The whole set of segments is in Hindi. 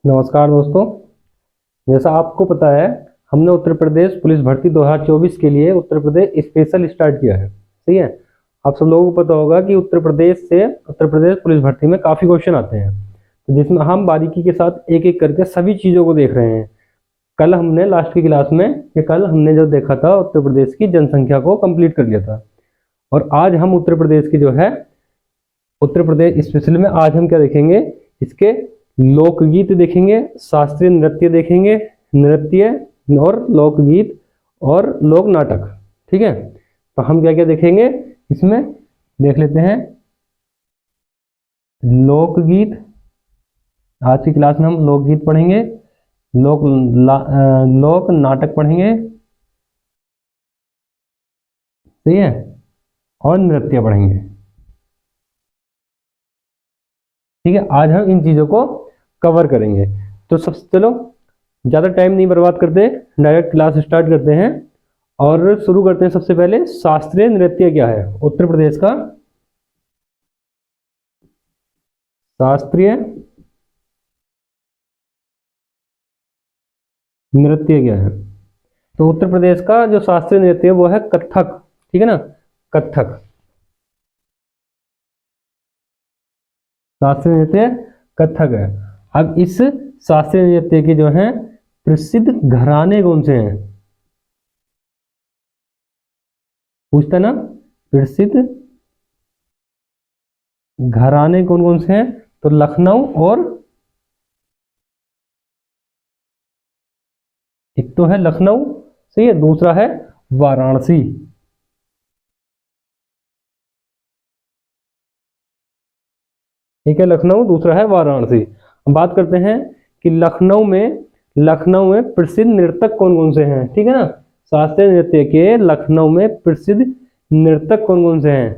नमस्कार दोस्तों। जैसा आपको पता है, हमने उत्तर प्रदेश पुलिस भर्ती 2024 के लिए उत्तर प्रदेश स्पेशल स्टार्ट किया है। सही है। आप सब लोगों को पता होगा कि उत्तर प्रदेश पुलिस भर्ती में काफ़ी क्वेश्चन आते हैं, तो जिसमें हम बारीकी के साथ एक एक करके सभी चीज़ों को देख रहे हैं। कल हमने लास्ट की क्लास में कल हमने जो देखा था उत्तर प्रदेश की जनसंख्या को कंप्लीट कर लिया था, और आज हम उत्तर प्रदेश की जो है उत्तर प्रदेश स्पेशल में आज हम क्या देखेंगे, इसके लोकगीत देखेंगे, शास्त्रीय नृत्य देखेंगे, नृत्य और लोकगीत और लोक नाटक। ठीक है, तो हम क्या क्या देखेंगे इसमें देख लेते हैं। लोकगीत, आज की क्लास में हम लोकगीत पढ़ेंगे, लोक नाटक पढ़ेंगे, सही है, और नृत्य पढ़ेंगे। ठीक है, आज हम इन चीज़ों को कवर करेंगे। तो सबसे चलो ज़्यादा टाइम नहीं बर्बाद करते, डायरेक्ट क्लास स्टार्ट करते हैं और शुरू करते हैं। सबसे पहले शास्त्रीय नृत्य क्या है, उत्तर प्रदेश का शास्त्रीय नृत्य क्या है। तो उत्तर प्रदेश का जो शास्त्रीय नृत्य है वो है कथक। ठीक है ना, कथक शास्त्रीय नृत्य कथक है। अब इस शास्त्रीय नृत्य के जो है प्रसिद्ध घराने कौन से हैं, पूछता ना, प्रसिद्ध घराने कौन कौन से हैं। तो लखनऊ, और एक तो है लखनऊ, सही है, दूसरा है वाराणसी। एक है लखनऊ, दूसरा है वाराणसी। हम बात करते हैं कि लखनऊ में प्रसिद्ध नृतक कौन कौन से हैं। ठीक है ना, शास्त्रीय नृत्य के लखनऊ में प्रसिद्ध नृतक कौन कौन से हैं,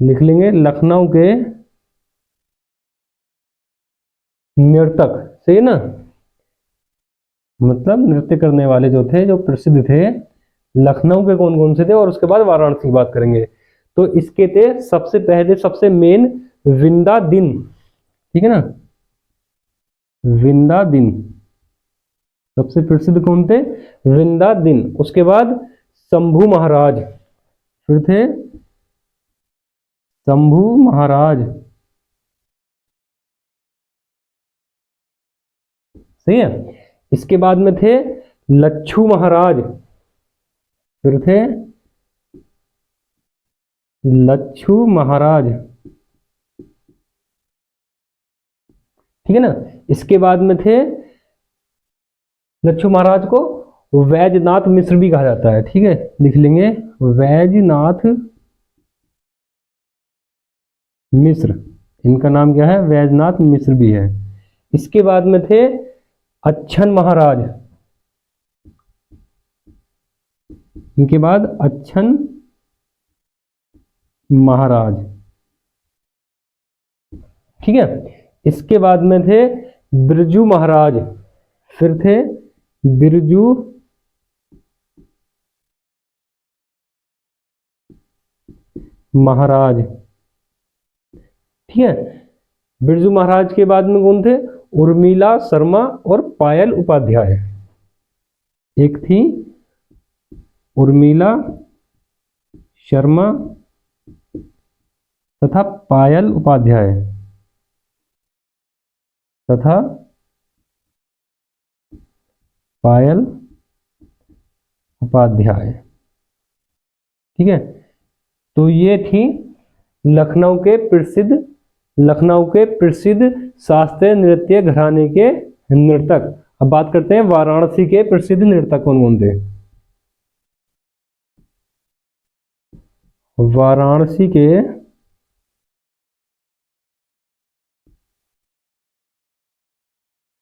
लिख लेंगे। लखनऊ के नर्तक, सही है ना, मतलब नृत्य करने वाले जो थे, जो प्रसिद्ध थे, लखनऊ के कौन कौन से थे, और उसके बाद वाराणसी की बात करेंगे। तो इसके थे सबसे पहले, सबसे मेन विंदा दिन। ठीक है ना, विंदा दिन सबसे प्रसिद्ध कौन थे, विंदा दिन। उसके बाद शंभू महाराज, फिर थे शंभू महाराज, सही है। इसके बाद में थे लच्छू महाराज, फिर थे लच्छू महाराज। ठीक है ना, इसके बाद में थे लच्छू महाराज को वैजनाथ मिश्र भी कहा जाता है। ठीक है, लिख लेंगे वैजनाथ मिश्र, इनका नाम क्या है, वैजनाथ मिश्र भी है। इसके बाद में थे अच्छन महाराज, इनके बाद अच्छन महाराज। ठीक है, इसके बाद में थे बिरजू महाराज, फिर थे बिरजू महाराज। ठीक है, बिरजू महाराज के बाद में कौन थे, उर्मिला शर्मा और पायल उपाध्याय। एक थी उर्मिला शर्मा तथा पायल उपाध्याय, तथा पायल उपाध्याय। ठीक है, तो ये थी लखनऊ के प्रसिद्ध शास्त्रीय नृत्य घराने के नर्तक। अब बात करते हैं वाराणसी के प्रसिद्ध नर्तक कौन कौन थे। वाराणसी के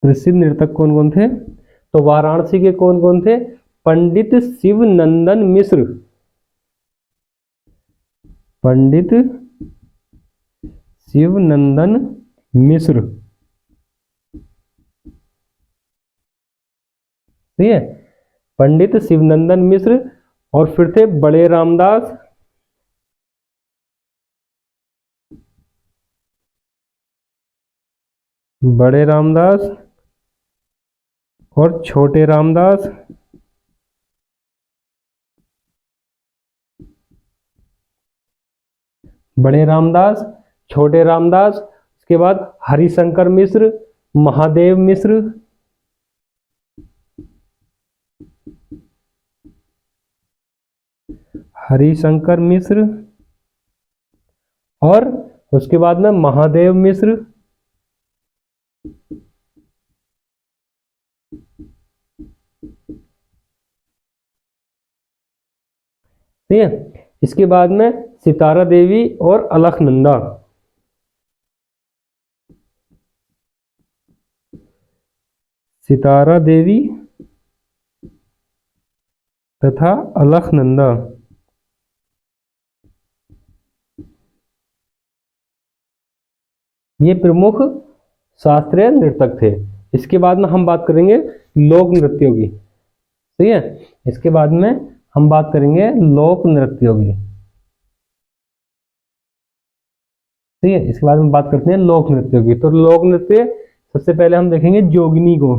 प्रसिद्ध नर्तक कौन कौन थे, तो वाराणसी के कौन कौन थे, पंडित शिवनंदन मिश्र, पंडित शिवनंदन मिश्र, ठीक है, पंडित शिवनंदन मिश्र। और फिर थे बड़े रामदास, बड़े रामदास और छोटे रामदास। बड़े रामदास, छोटे रामदास, उसके बाद हरिशंकर मिश्र, महादेव मिश्र, हरिशंकर मिश्र और उसके बाद में महादेव मिश्र। ठीक है, इसके बाद में सितारा देवी और अलखनंदा। सितारा देवी तथा अलखनंदा। ये प्रमुख शास्त्रीय नर्तक थे। इसके बाद में हम बात करेंगे लोक नृत्यों की। ठीक है, इसके बाद में हम बात करेंगे लोक नृत्यों की। ठीक है, इसके बाद में बात करते हैं लोक नृत्यों की। तो लोक नृत्य सबसे पहले हम देखेंगे जोगिनी को।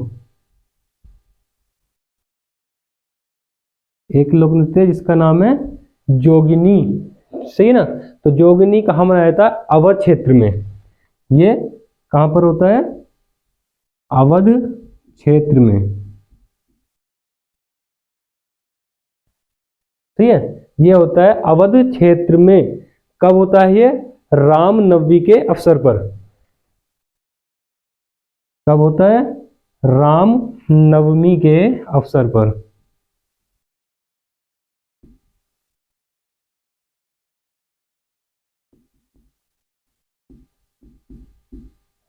एक लोक नृत्य जिसका नाम है जोगिनी। सही है ना। तो जोगिनी कहाँ मनाया जाता है? अवध क्षेत्र में। ये कहां पर होता है? अवध क्षेत्र में। ठीक है, ये होता है अवध क्षेत्र में। कब होता है ये? राम नवमी के अवसर पर। कब होता है? राम नवमी के अवसर पर।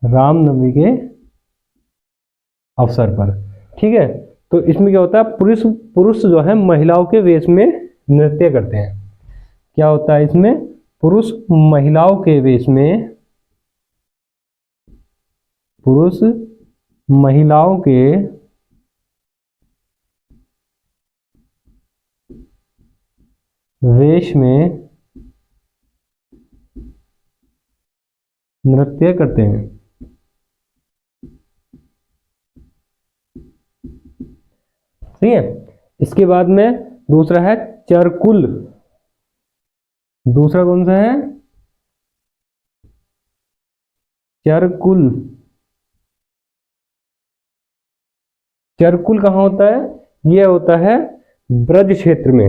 राम नवमी के अवसर पर। ठीक है, तो इसमें क्या होता है? पुरुष पुरुष जो है महिलाओं के वेश में नृत्य करते हैं। क्या होता है इसमें? पुरुष महिलाओं के वेश में, पुरुष महिलाओं के वेश में नृत्य करते हैं। ठीक है, इसके बाद में दूसरा है चरकुल। दूसरा कौन सा है? चरकुल। चरकुल कहाँ होता है? यह होता है ब्रज क्षेत्र में।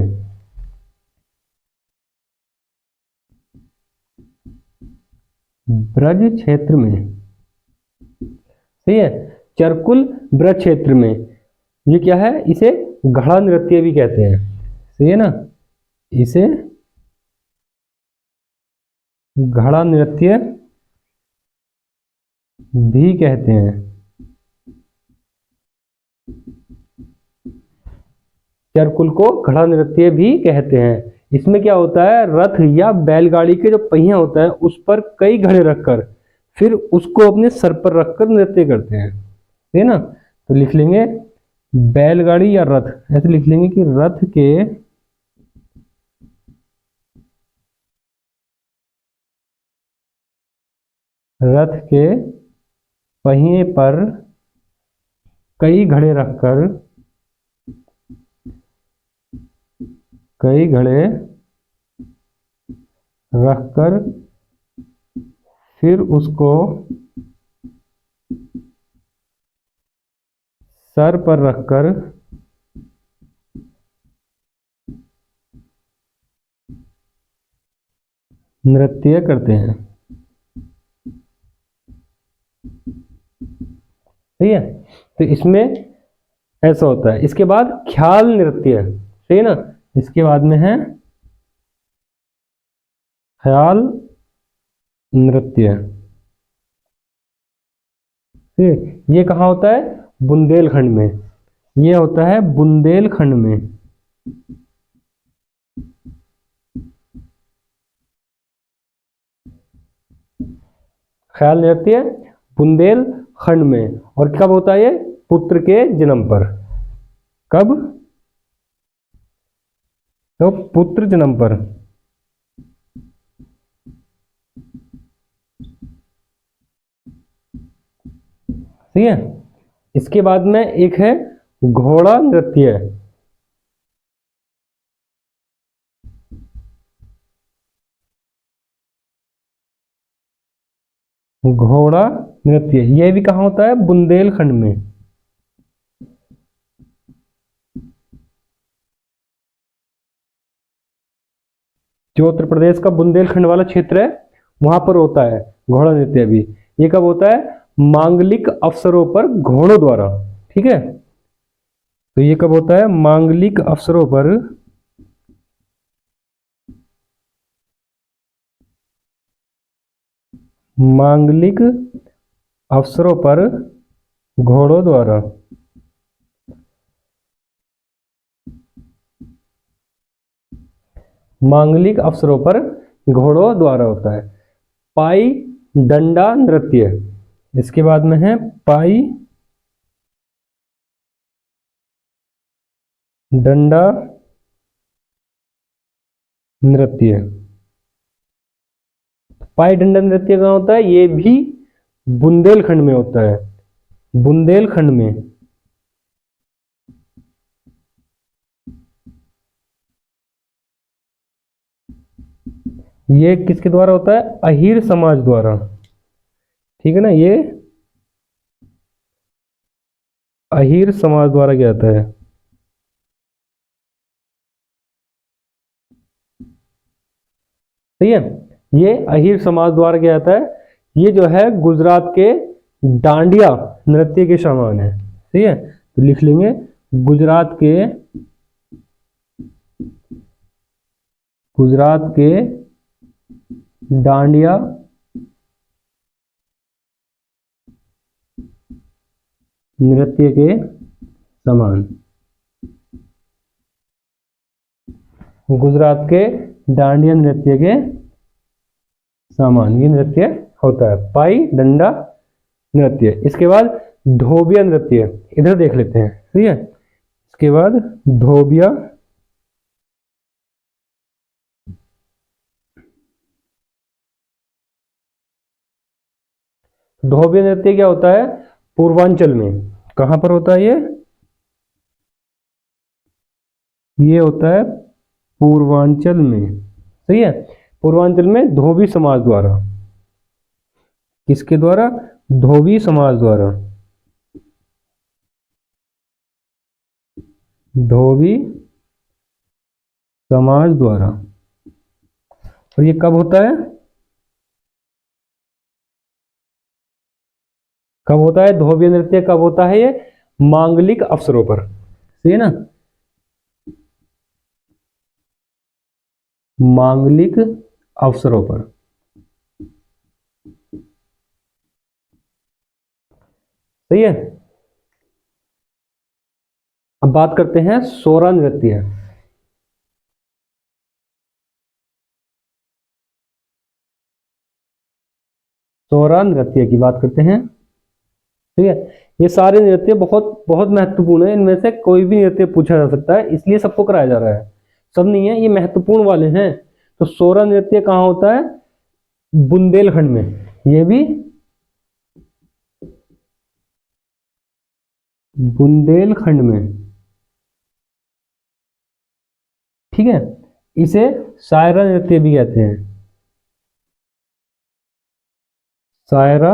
ब्रज क्षेत्र में। सही है, चरकुल ब्रज क्षेत्र में। ये क्या है? इसे घड़ा नृत्य भी कहते हैं। सही है ना, इसे घड़ा नृत्य भी कहते हैं। चरकुल को घड़ा नृत्य भी कहते हैं। इसमें क्या होता है? रथ या बैलगाड़ी के जो पहिया होता है उस पर कई घड़े रखकर फिर उसको अपने सर पर रखकर नृत्य करते हैं। ठीक है ना। तो लिख लेंगे बैलगाड़ी या रथ, ऐसे लिख लेंगे कि रथ के पहिए पर कई घड़े रखकर, कई घड़े रखकर फिर उसको सर पर रखकर नृत्य करते हैं। ठीक है, तो इसमें ऐसा होता है। इसके बाद ख्याल नृत्य। ठीक है ना, इसके बाद में है ख्याल नृत्य। ठीक, ये कहाँ होता है? बुंदेलखंड में। ये होता है बुंदेलखंड में। ख्याल नृत्य बुंदेलखंड में। और कब होता है ये? पुत्र के जन्म पर। कब? तो पुत्र जन्म पर। सही है। इसके बाद में एक है घोड़ा नृत्य। घोड़ा नृत्य ये भी कहाँ होता है? बुंदेलखंड में। जो उत्तर प्रदेश का बुंदेलखंड वाला क्षेत्र है वहां पर होता है घोड़ा नृत्य भी। ये कब होता है? मांगलिक अवसरों पर घोड़ों द्वारा। ठीक है, तो ये कब होता है? मांगलिक अवसरों पर मांगलिक अवसरों पर घोड़ों द्वारा। मांगलिक अवसरों पर घोड़ों द्वारा होता है। पाई डंडा नृत्य। इसके बाद में है पाई डंडा नृत्य। पाई डंडा नृत्य कहाँ होता है? ये भी बुंदेलखंड में होता है। बुंदेलखंड में। ये किसके द्वारा होता है? अहीर समाज द्वारा। ठीक है ना, ये अहीर समाज द्वारा किया जाता है। सही है, ये अहीर समाज द्वारा किया जाता है। ये जो है गुजरात के डांडिया नृत्य के समान है। सही है, तो लिख लेंगे गुजरात के डांडिया नृत्य के समान। गुजरात के डांडिया नृत्य के समान ये नृत्य होता है, पाई डंडा नृत्य। इसके बाद धोबिया नृत्य, इधर देख लेते हैं। ठीक है, इसके बाद धोबिया धोबिया नृत्य क्या होता है? पूर्वांचल में। कहां पर होता है ये होता है पूर्वांचल में। सही है, पूर्वांचल में धोबी समाज द्वारा। किसके द्वारा? धोबी समाज द्वारा। धोबी समाज द्वारा। और ये कब होता है? कब होता है धोबिया नृत्य? कब होता है ये? मांगलिक अवसरों पर। सही है ना, मांगलिक अवसरों पर। सही है, अब बात करते हैं सोरा नृत्य। सोरा नृत्य की बात करते हैं। ठीक है, ये सारे नृत्य बहुत बहुत महत्वपूर्ण है। इनमें से कोई भी नृत्य पूछा जा सकता है, इसलिए सबको कराया जा रहा है। सब नहीं है, ये महत्वपूर्ण वाले हैं। तो सोरा नृत्य कहाँ होता है? बुंदेलखंड में। ये भी बुंदेलखंड में। ठीक है, इसे सायरा नृत्य भी कहते हैं। सायरा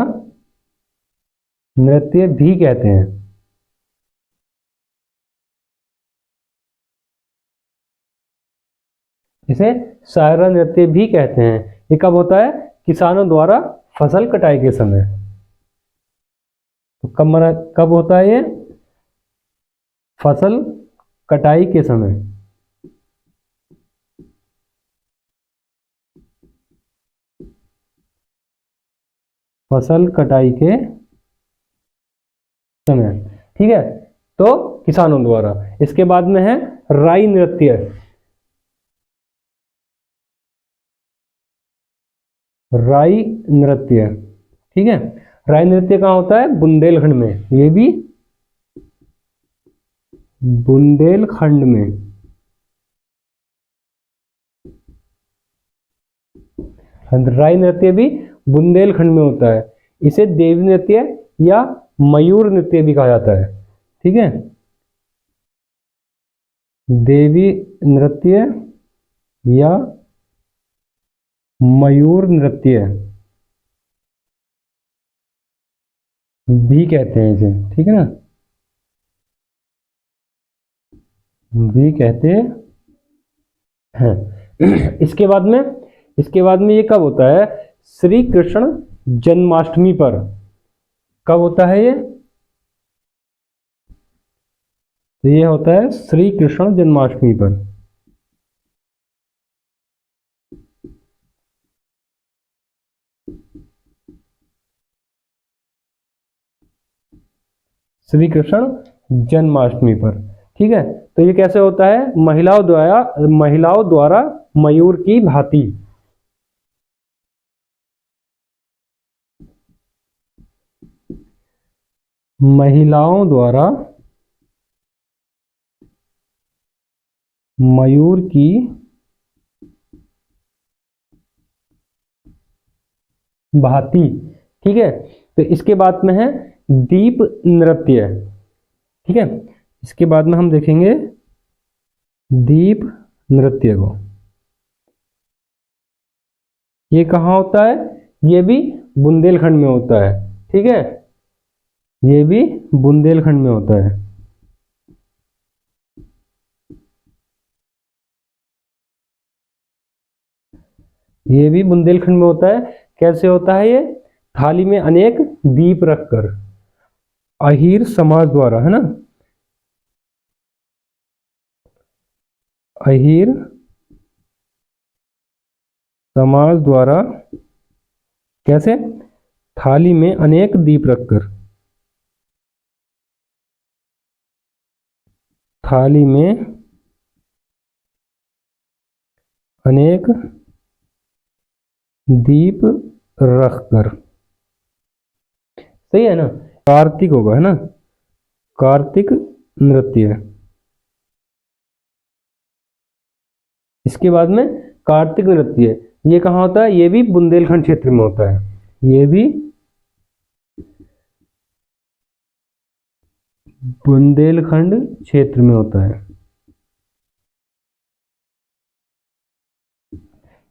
नृत्य भी कहते हैं। इसे सायरा नृत्य भी कहते हैं। ये कब होता है? किसानों द्वारा फसल कटाई के समय। तो कब होता है ये? फसल कटाई के समय। फसल कटाई के समय। ठीक है, तो किसानों द्वारा। इसके बाद में है राई नृत्य। राई नृत्य। ठीक है, राई नृत्य कहाँ होता है? बुंदेलखंड में। ये भी बुंदेलखंड में। राई नृत्य भी बुंदेलखंड में होता है। इसे देवी नृत्य या मयूर नृत्य भी कहा जाता है। ठीक है, देवी नृत्य या मयूर नृत्य भी कहते हैं इसे। ठीक है ना, भी कहते हैं। इसके बाद में ये कब होता है? श्री कृष्ण जन्माष्टमी पर। कब होता है ये? तो ये होता है श्री कृष्ण जन्माष्टमी पर। श्री कृष्ण जन्माष्टमी पर। ठीक है, तो ये कैसे होता है? महिलाओं द्वारा मयूर की भांति। महिलाओं द्वारा मयूर की भांति। ठीक है, तो इसके बाद में है दीप नृत्य। ठीक है, इसके बाद में हम देखेंगे दीप नृत्य को। ये कहाँ होता है? ये भी बुंदेलखंड में होता है। ठीक है, ये भी बुंदेलखंड में होता है। ये भी बुंदेलखंड में होता है। कैसे होता है ये? थाली में अनेक दीप रखकर, अहीर समाज द्वारा, है ना, अहीर समाज द्वारा। कैसे? थाली में अनेक दीप रखकर, थाली में अनेक दीप रखकर। सही है ना? कार्तिक होगा, है ना, कार्तिक नृत्य। इसके बाद में कार्तिक नृत्य, ये कहाँ होता है? ये भी बुंदेलखंड क्षेत्र में होता है। ये भी बुंदेलखंड क्षेत्र में होता है।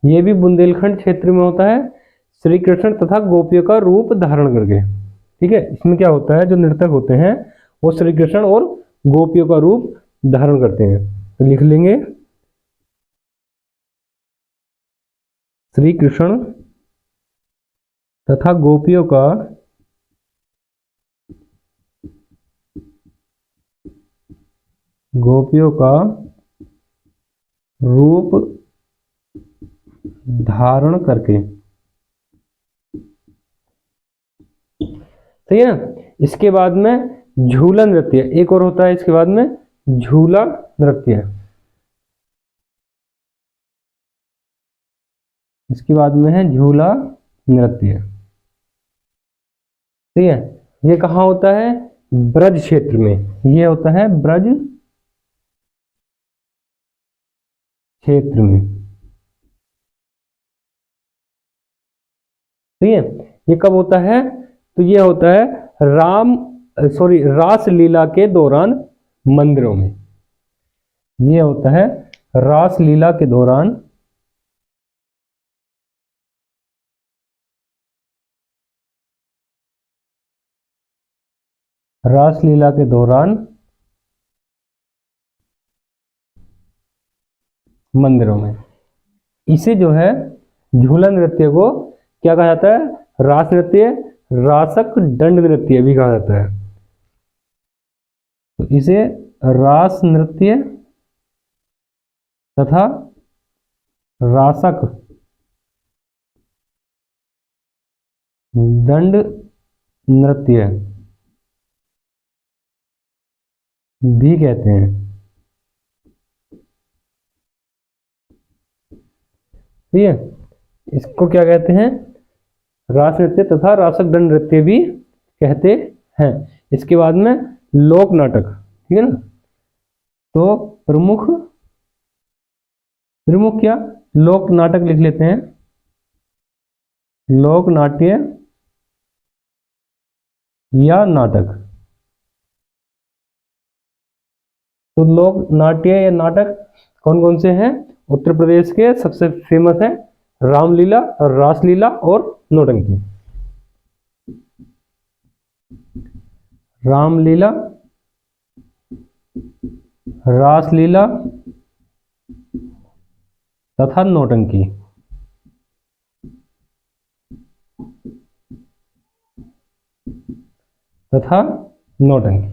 ये भी बुंदेलखंड क्षेत्र में होता है, श्री कृष्ण तथा गोपियों का रूप धारण करके। ठीक है, इसमें क्या होता है? जो नर्तक होते हैं वो श्री कृष्ण और गोपियों का रूप धारण करते हैं। तो लिख लेंगे श्री कृष्ण तथा गोपियों का रूप धारण करके। सही है ना? इसके बाद में झूला नृत्य एक और होता है। इसके बाद में झूला नृत्य। इसके बाद में है झूला नृत्य। ठीक है, ये कहाँ होता है? ब्रज क्षेत्र में। ये होता है ब्रज क्षेत्र में। ठीक है, ये कब होता है? तो ये होता है रास लीला के दौरान मंदिरों में। ये होता है रास लीला के दौरान रासलीला के दौरान मंदिरों में। इसे जो है झूला नृत्य को क्या कहा जाता है? रास नृत्य, रासक दंड नृत्य भी कहा जाता है। तो इसे रास नृत्य तथा रासक दंड नृत्य भी कहते हैं। ठीक है, इसको क्या कहते हैं? रास नृत्य तथा रासक दंड नृत्य भी कहते हैं। इसके बाद में लोक नाटक। ठीक है ना, तो प्रमुख क्या? लोक नाटक लिख लेते हैं। लोक नाट्य या नाटक। तो लोक नाट्य या नाटक कौन कौन से हैं? उत्तर प्रदेश के सबसे फेमस है रामलीला, रासलीला और नौटंकी। रामलीला, रासलीला तथा नौटंकी। तथा नौटंकी,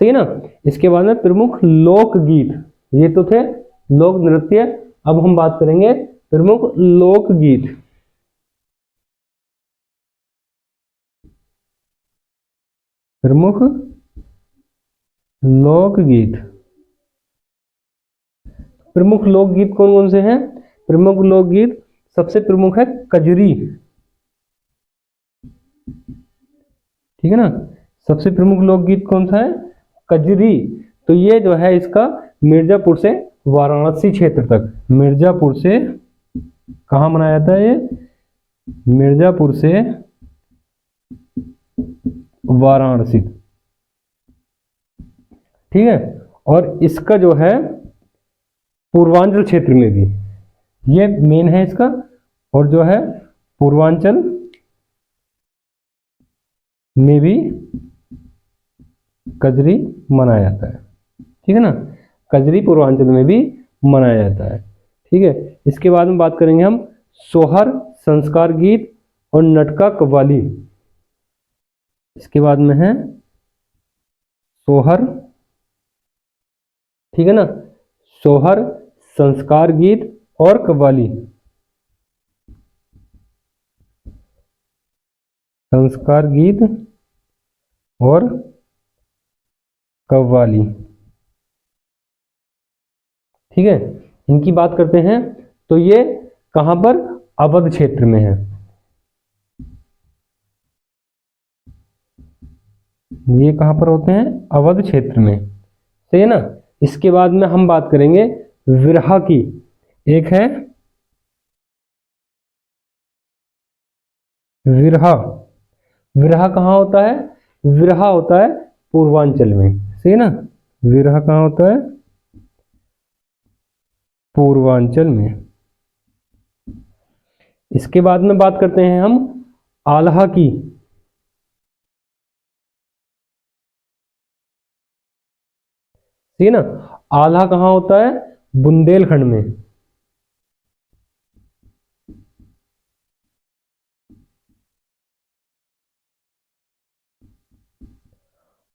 सही है ना। इसके बाद में प्रमुख लोकगीत, ये तो थे लोक नृत्य। अब हम बात करेंगे प्रमुख लोकगीत। प्रमुख लोकगीत, प्रमुख लोकगीत कौन कौन से हैं? प्रमुख लोकगीत सबसे प्रमुख है कजरी, ठीक है ना। सबसे प्रमुख लोकगीत कौन सा है? कजरी। तो ये जो है इसका मिर्जापुर से वाराणसी क्षेत्र तक, मिर्जापुर से कहाँ मनाया जाता है? ये मिर्जापुर से वाराणसी, ठीक है। और इसका जो है पूर्वांचल क्षेत्र में भी, ये मेन है इसका, और जो है पूर्वांचल में भी कजरी मनाया जाता है, ठीक है ना। कजरी पूर्वांचल में भी मनाया जाता है, ठीक है। इसके बाद में बात करेंगे हम सोहर, संस्कार गीत और नटका कव्वाली। इसके बाद में है सोहर, ठीक है ना, सोहर, संस्कार गीत और कव्वाली। संस्कार गीत और कव्वाली, ठीक है। इनकी बात करते हैं तो ये कहां पर? अवध क्षेत्र में है। ये कहां पर होते हैं? अवध क्षेत्र में, सही है ना। इसके बाद में हम बात करेंगे विरहा की। एक है विरहा। विरहा कहाँ होता है? विरहा होता है पूर्वांचल में, सही है ना। विरहा कहाँ होता है? पूर्वांचल में। इसके बाद में बात करते हैं हम आल्हा की। सही है ना। आल्हा कहाँ होता है? बुंदेलखंड में।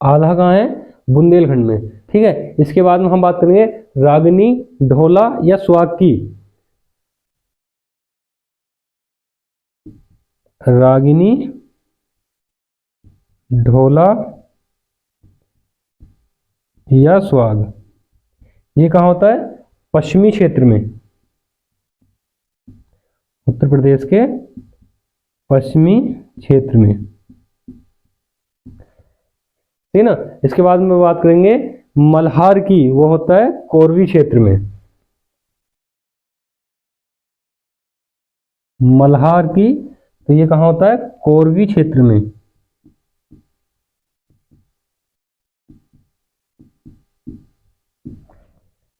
आल्हा कहाँ है? बुंदेलखंड में, ठीक है। इसके बाद में हम बात करेंगे रागिनी, ढोला या सुहाग की। रागिनी, ढोला या सुहाग, ये कहाँ होता है? पश्चिमी क्षेत्र में, उत्तर प्रदेश के पश्चिमी क्षेत्र में, ठीक है ना। इसके बाद में बात करेंगे मल्हार की, वो होता है कोरवी क्षेत्र में। मल्हार की, तो ये कहाँ होता है? कोरवी क्षेत्र में,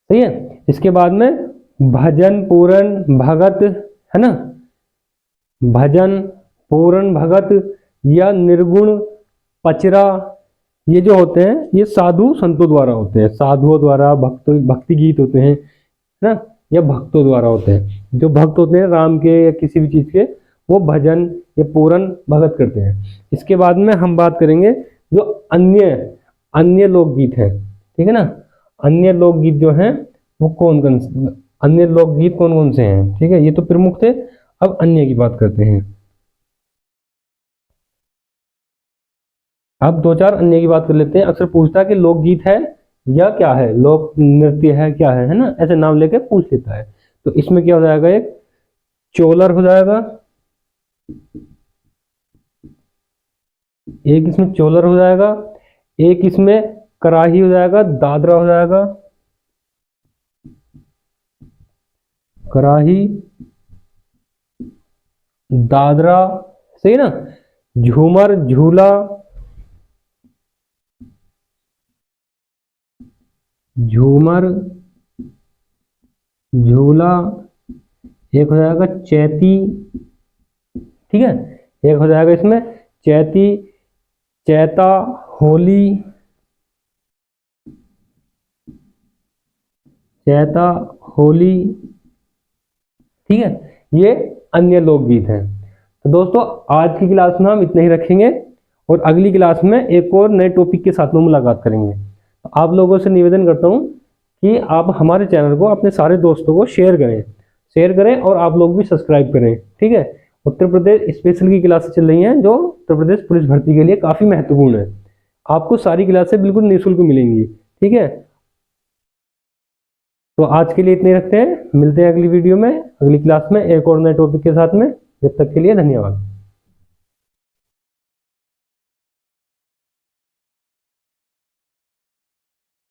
सही है। इसके बाद में भजन, पूरन, भगत, है ना। भजन, पूरन, भगत या निर्गुण, पचरा, ये जो होते हैं ये साधु संतों द्वारा होते हैं, साधुओं द्वारा, भक्ति गीत होते हैं, है ना, या भक्तों द्वारा होते हैं। जो भक्त होते हैं राम के या किसी भी चीज के, वो भजन या पूरन, भगत करते हैं। इसके बाद में हम बात करेंगे जो अन्य अन्य लोकगीत है, ठीक है ना। अन्य लोकगीत जो हैं वो कौन कौन, अन्य लोकगीत कौन कौन से हैं, ठीक है। ये तो प्रमुख थे, अब अन्य की बात करते हैं। अब दो चार अन्य की बात कर लेते हैं। अक्सर पूछता है कि लोकगीत है या क्या है, लोक नृत्य है क्या है ना, ऐसे नाम लेके पूछ लेता है। तो इसमें क्या हो जाएगा? एक चोलर हो जाएगा, एक इसमें चोलर हो जाएगा, एक इसमें कराही हो जाएगा, दादरा हो जाएगा, कराही, दादरा, सही ना। झूमर, झूला, झूमर, झूला, एक हो जाएगा चैती, ठीक है, एक हो जाएगा इसमें चैती, चैता, होली, चैता, होली, ठीक है, ये अन्य लोकगीत हैं। तो दोस्तों आज की क्लास में हम इतना ही रखेंगे और अगली क्लास में एक और नए टॉपिक के साथ में मुलाकात करेंगे। तो आप लोगों से निवेदन करता हूँ कि आप हमारे चैनल को अपने सारे दोस्तों को शेयर करें और आप लोग भी सब्सक्राइब करें, ठीक है। उत्तर प्रदेश स्पेशल की क्लासेस चल रही हैं जो उत्तर प्रदेश पुलिस भर्ती के लिए काफ़ी महत्वपूर्ण है। आपको सारी क्लासें बिल्कुल निःशुल्क मिलेंगी, ठीक है। तो आज के लिए इतने रखते हैं, मिलते हैं अगली वीडियो में, अगली क्लास में एक और नए टॉपिक के साथ में। जब तक के लिए धन्यवाद।